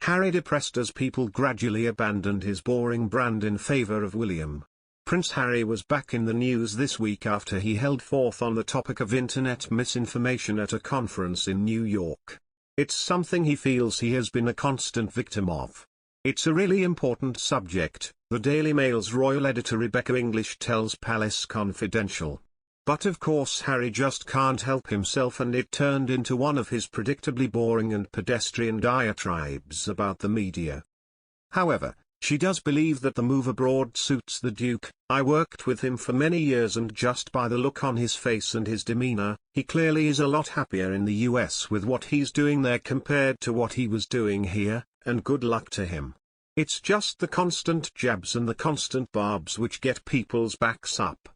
Harry depressed as people gradually abandoned his boring brand in favor of William. Prince Harry was back in the news this week after he held forth on the topic of internet misinformation at a conference in New York. It's something he feels he has been a constant victim of. It's a really important subject, the Daily Mail's royal editor Rebecca English tells Palace Confidential. But of course Harry just can't help himself, and it turned into one of his predictably boring and pedestrian diatribes about the media. However, she does believe that the move abroad suits the Duke. I worked with him for many years, and just by the look on his face and his demeanor, he clearly is a lot happier in the US with what he's doing there compared to what he was doing here, and good luck to him. It's just the constant jabs and the constant barbs which get people's backs up.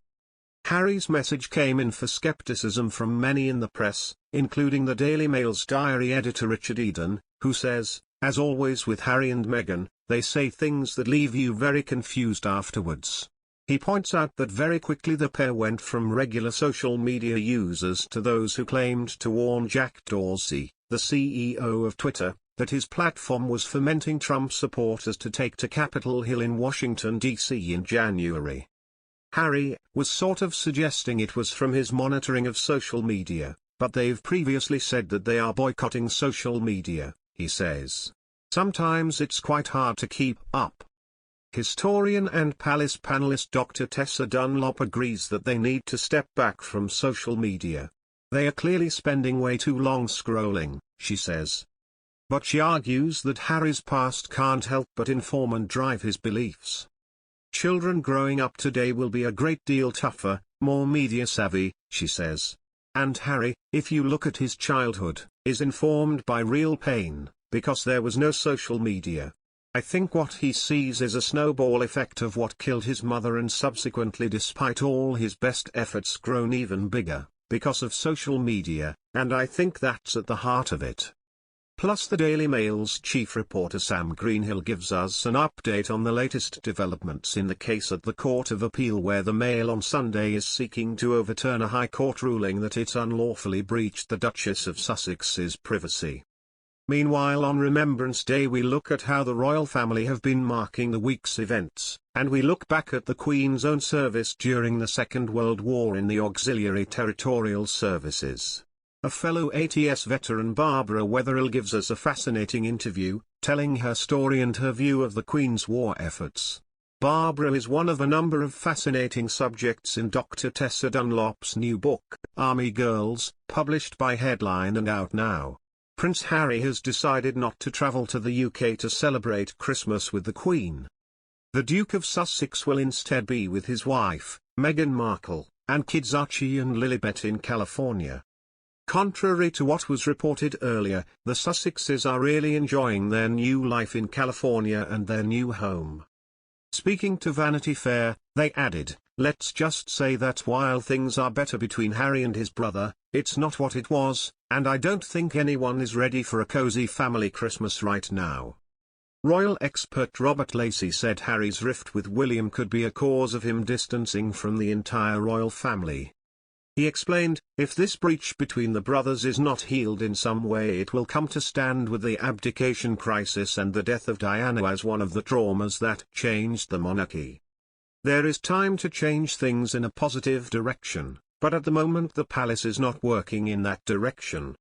Harry's message came in for skepticism from many in the press, including the Daily Mail's diary editor Richard Eden, who says, as always with Harry and Meghan, they say things that leave you very confused afterwards. He points out that very quickly the pair went from regular social media users to those who claimed to warn Jack Dorsey, the CEO of Twitter, that his platform was fomenting Trump supporters to take to Capitol Hill in Washington, D.C. in January. Harry was sort of suggesting it was from his monitoring of social media, but they've previously said that they are boycotting social media, he says. Sometimes it's quite hard to keep up. Historian and Palace panelist Dr. Tessa Dunlop agrees that they need to step back from social media. They are clearly spending way too long scrolling, she says. But she argues that Harry's past can't help but inform and drive his beliefs. Children growing up today will be a great deal tougher, more media savvy, she says. And Harry, if you look at his childhood, is informed by real pain, because there was no social media. I think what he sees is a snowball effect of what killed his mother, and subsequently, despite all his best efforts, grown even bigger, because of social media, and I think that's at the heart of it. Plus the Daily Mail's chief reporter Sam Greenhill gives us an update on the latest developments in the case at the Court of Appeal, where the Mail on Sunday is seeking to overturn a High Court ruling that it unlawfully breached the Duchess of Sussex's privacy. Meanwhile, on Remembrance Day we look at how the royal family have been marking the week's events, and we look back at the Queen's own service during the Second World War in the Auxiliary Territorial Services. A fellow ATS veteran, Barbara Wetherill, gives us a fascinating interview, telling her story and her view of the Queen's war efforts. Barbara is one of a number of fascinating subjects in Dr. Tessa Dunlop's new book, Army Girls, published by Headline and out now. Prince Harry has decided not to travel to the UK to celebrate Christmas with the Queen. The Duke of Sussex will instead be with his wife, Meghan Markle, and kids Archie and Lilibet in California. Contrary to what was reported earlier, the Sussexes are really enjoying their new life in California and their new home. Speaking to Vanity Fair, they added, "Let's just say that while things are better between Harry and his brother, it's not what it was, and I don't think anyone is ready for a cozy family Christmas right now." Royal expert Robert Lacey said Harry's rift with William could be a cause of him distancing from the entire royal family. He explained, if this breach between the brothers is not healed in some way, it will come to stand with the abdication crisis and the death of Diana as one of the traumas that changed the monarchy. There is time to change things in a positive direction, but at the moment the palace is not working in that direction.